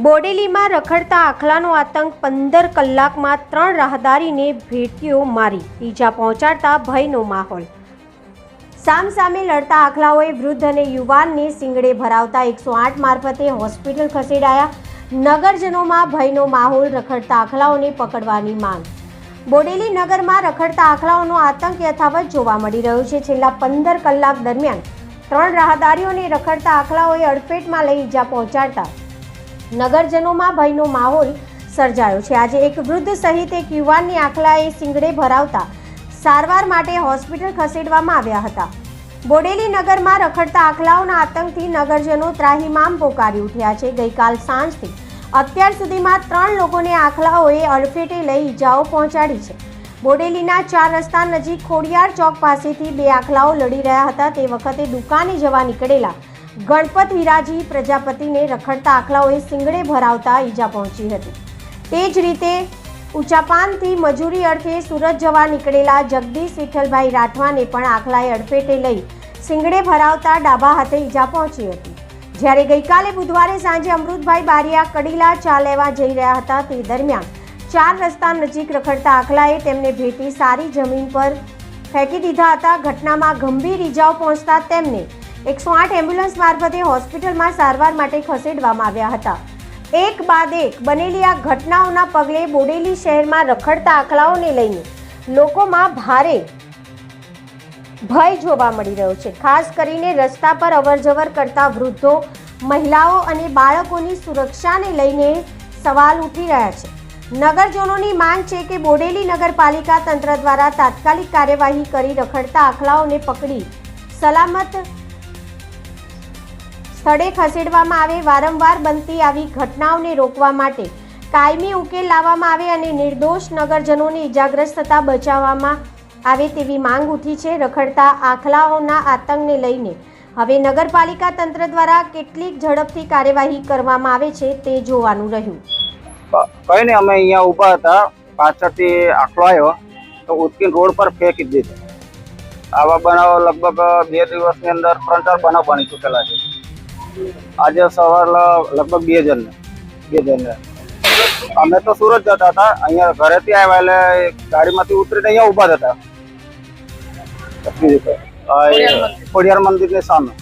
બોડેલીમાં રખડતા આખલાનો આતંક 15 કલાકમાં 3 રાહદારીને ભેટીઓ મારી ઈજા પહોંચાડતા ભયનો માહોલ। સામસામે લડતા આખલાઓએ વૃદ્ધ અને યુવાનને સિંગડે ભરાવતા 108 મારફતે હોસ્પિટલ ખસેડાયા। નગરજનોમાં ભયનો માહોલ, રખડતા આખલાઓને પકડવાની માંગ। બોડેલી નગરમાં રખડતા આખલાઓનો આતંક યથાવત જોવા મળી રહ્યો છે। છેલ્લા 15 કલાક દરમિયાન 3 રાહદારીઓને રખડતા આખલાઓએ અડફેટમાં લઈ ઈજા પહોંચાડતા નગરજનોમાં ભયનો માહોલ સર્જાયો છે। આજે એક વૃદ્ધ સહિત એક યુવાનની આખલાએ સિંગડે ભરાવતા સારવાર માટે હોસ્પિટલ ખસેડવામાં આવ્યા હતા। બોડેલી નગરમાં રખડતા આખલાઓના આતંકથી નગરજનો ત્રાહિમામ પોકારી ઉઠ્યા છે। ગઈકાલ સાંજથી અત્યાર સુધીમાં 3 લોકોને આખલાઓએ અડફેટે લઈ ઈજાઓ પહોંચાડી છે। બોડેલીના 4 રસ્તા નજીક ખોડિયાર ચોક પાસેથી 2 આખલાઓ લડી રહ્યા હતા। તે વખતે દુકાને જવા નીકળેલા ગણપત હિરાજી પ્રજાપતિને રખડતા આખલાઓએ સિંગડે ભરાવતા ઈજા પહોંચી હતી। તે જ રીતે ઉચાપાનથી મજૂરી અર્થે સુરત જવા નીકળેલા જગદીશ વિઠ્ઠલભાઈ રાઠવાને પણ આખલાએ અડફેટે લઈ સિંગડે ભરાવતા ડાબા હાથે ઈજા પહોંચી હતી। જ્યારે ગઈકાલે બુધવારે સાંજે અમૃતભાઈ બારિયા કડીલા ચા લેવા જઈ રહ્યા હતા। તે દરમિયાન 4 રસ્તા નજીક રખડતા આખલાએ તેમને ભેટી સારી જમીન પર ફેંકી દીધા હતા। ઘટનામાં ગંભીર ઈજાઓ પહોંચતા તેમને 108 એમ્બ્યુલન્સ મારફતે હોસ્પિટલમાં સારવાર માટે ખસેડવામાં આવ્યા હતા। એક બાદ એક બનેલી આ ઘટનાઓના પગલે બોડેલી શહેરમાં રખડતા આખલાઓને લઈને લોકોમાં ભારે ભય જોવા મળી રહ્યો છે। ખાસ કરીને રસ્તા પર અવરજવર કરતા વૃદ્ધો, મહિલાઓ અને બાળકોની સુરક્ષાને લઈને સવાલ ઉઠી રહ્યા છે। નગરજનોની માંગ છે કે બોડેલી નગરપાલિકા તંત્ર દ્વારા તાત્કાલિક કાર્યવાહી કરી રખડતા આખલાઓને પકડી સલામત સ્થળે ખસેડવામાં આવે। વારંવાર બનતી આવી ઘટનાઓને રોકવા માટે કાયમી ઉકેલ લાવવામાં આવે અને નિર્દોષ નગરજનોને ઇજાગ્રસ્ત થતા બચાવવામાં આવે તેવી માંગ ઉઠી છે। રખડતા આખલાઓના આતંકને લઈને હવે નગરપાલિકા તંત્ર દ્વારા કેટલીક ઝડપથી કાર્યવાહી કરવામાં આવે છે તે જોવાનું રહ્યું। કઈ નહીં, અમે અહીંયા ઊભા હતા, પાછળથી આખલો આવ્યો તો ઉચકીને રોડ પર ફેંકી દીધો। આવા બનાવો લગભગ 2 દિવસની અંદર 3-4 બનાવ બની ચૂકેલા છે। આજે સવાર લગભગ 2 જણને અમે તો સુરત જતા હતા, અહીંયા ઘરેથી આવ્યા એટલે ગાડીમાંથી ઉતરીને અહીંયા ઊભા હતા ખોડિયાર મંદિરની સામે।